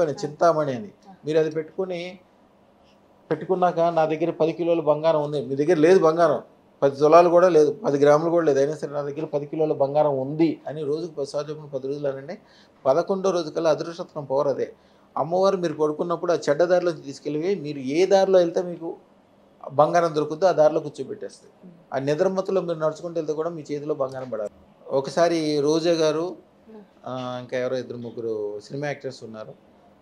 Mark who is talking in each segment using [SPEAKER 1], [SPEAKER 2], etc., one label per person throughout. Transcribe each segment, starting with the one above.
[SPEAKER 1] చెప్పాను చింతామణి అని. మీరు అది పెట్టుకున్నాక నా దగ్గర 10 కిలోల బంగారం ఉంది. మీ దగ్గర లేదు బంగారం. 10 తులాలు కూడా లేదు. 10 గ్రాములు కూడా లేదు. అయినా సరే నా దగ్గర 10 కిలోల బంగారం ఉంది అని రోజుకి 10 సార్లు చొప్పున 10 రోజులు అనండి. 11వ రోజుకల్లా అదృష్టరత్నం పవర్ అదే. అమ్మవారు మీరు పడుకున్నప్పుడు ఆ చెడ్డ దారిలోంచి తీసుకెళ్ళి మీరు ఏ దారిలో వెళ్తే మీకు బంగారం దొరుకుద్దో ఆ దారిలో కూర్చోబెట్టేస్తుంది. ఆ నిద్రమత్తులో మీరు నడుచుకుంటూ వెళ్తే కూడా మీ చేతిలో బంగారం పడాలి. ఒకసారి రోజా గారు ఇంకా ఎవరో 2, 3 సినిమా యాక్టర్స్ ఉన్నారు.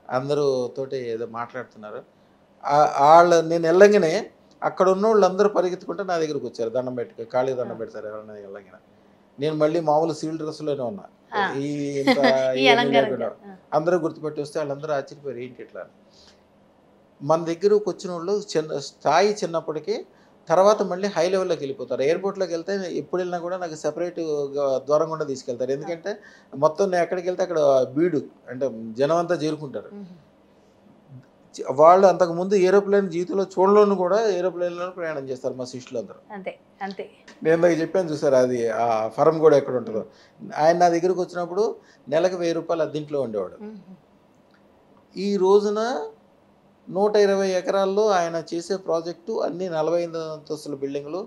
[SPEAKER 1] అందరూ తోటి ఏదో మాట్లాడుతున్నారు. నేను వెళ్ళంగానే అక్కడ ఉన్నోళ్ళందరూ పరిగెత్తుకుంటే నా దగ్గరికి వచ్చారు. దండం పెట్టుకో కాళ్ళకి దండం పెడతారు ఎవరైనా వెళ్ళంగానే. నేను మళ్ళీ మామూలు సివిల్ డ్రెస్‌లోనే ఉన్నా. ఈ ఇంత ఇవన్నీ లేకుండా అందరూ గుర్తుపట్టి వస్తే వాళ్ళందరూ ఆశ్చర్యపోయారు ఏంటి ఇట్లా అని. మన దగ్గరకు వచ్చినోళ్ళు స్థాయి చిన్నప్పటికీ తర్వాత మళ్ళీ హై లెవెల్లోకి వెళ్ళిపోతారు. ఎయిర్‌పోర్ట్‌లోకి వెళ్తే ఎప్పుడు వెళ్ళినా కూడా నాకు సెపరేట్ ద్వారం గుండా తీసుకెళ్తారు. ఎందుకంటే మొత్తం నేను ఎక్కడికి వెళ్తే అక్కడ బీడు అంటే జనం అంతా చేరుకుంటారు. వాళ్ళు అంతకుముందు ఏరోప్లేన్ జీవితంలో చూడలోను కూడా ఏరోప్లేన్‌లోనే ప్రయాణం చేస్తారు మా శిష్యులందరూ.
[SPEAKER 2] అంతే అంతే.
[SPEAKER 1] నేను ఇందాక చెప్పాను చూసారా అది ఆ ఫరం కూడా ఎక్కడ ఉంటుందో. ఆయన నా దగ్గరికి వచ్చినప్పుడు నెలకు ₹1000 అద్దెంట్లో ఉండేవాడు. ఈ రోజున 120 ఎకరాల్లో ఆయన చేసే ప్రాజెక్టు అన్నీ 45 అంతస్తుల బిల్డింగులు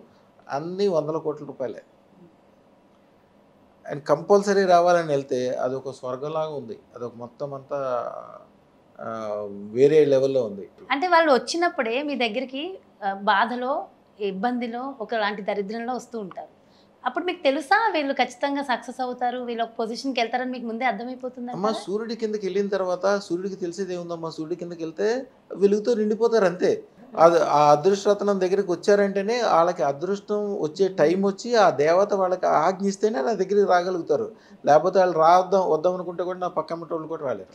[SPEAKER 1] అన్నీ ₹100,00,00,000. ఆయన కంపల్సరీ రావాలని వెళ్తే అదొక స్వర్గంలాగా ఉంది. అదొక మొత్తం అంతా వేరే లెవెల్‌లో ఉంది.
[SPEAKER 2] అంటే వాళ్ళు వచ్చినప్పుడే మీ దగ్గరికి బాధలో, ఇబ్బందిలో, ఒకలాంటి దరిద్రంలో వస్తూ ఉంటారు. అప్పుడు మీకు తెలుసా వీళ్ళు ఖచ్చితంగా సక్సెస్ అవుతారు, వీళ్ళు ఒక పొజిషన్‌కి వెళ్తారని మీకు ముందే అర్థమైపోతుందా?
[SPEAKER 1] అమ్మ సూర్యుడి కిందకి వెళ్ళిన తర్వాత సూర్యుడికి తెలిసేది ఏముందమ్మా, సూర్యుడి కిందకి వెళ్తే వెలుగుతో నిండిపోతారు అంతే. అది ఆ అదృష్టరత్నం దగ్గరికి వచ్చారంటేనే వాళ్ళకి అదృష్టం వచ్చే టైం వచ్చి ఆ దేవత వాళ్ళకి ఆజ్ఞిస్తేనే నా దగ్గరికి రాగలుగుతారు. లేకపోతే వాళ్ళు వద్దాం అనుకుంటే కూడా నా పక్కన వాళ్ళు కూడా రాలేరు.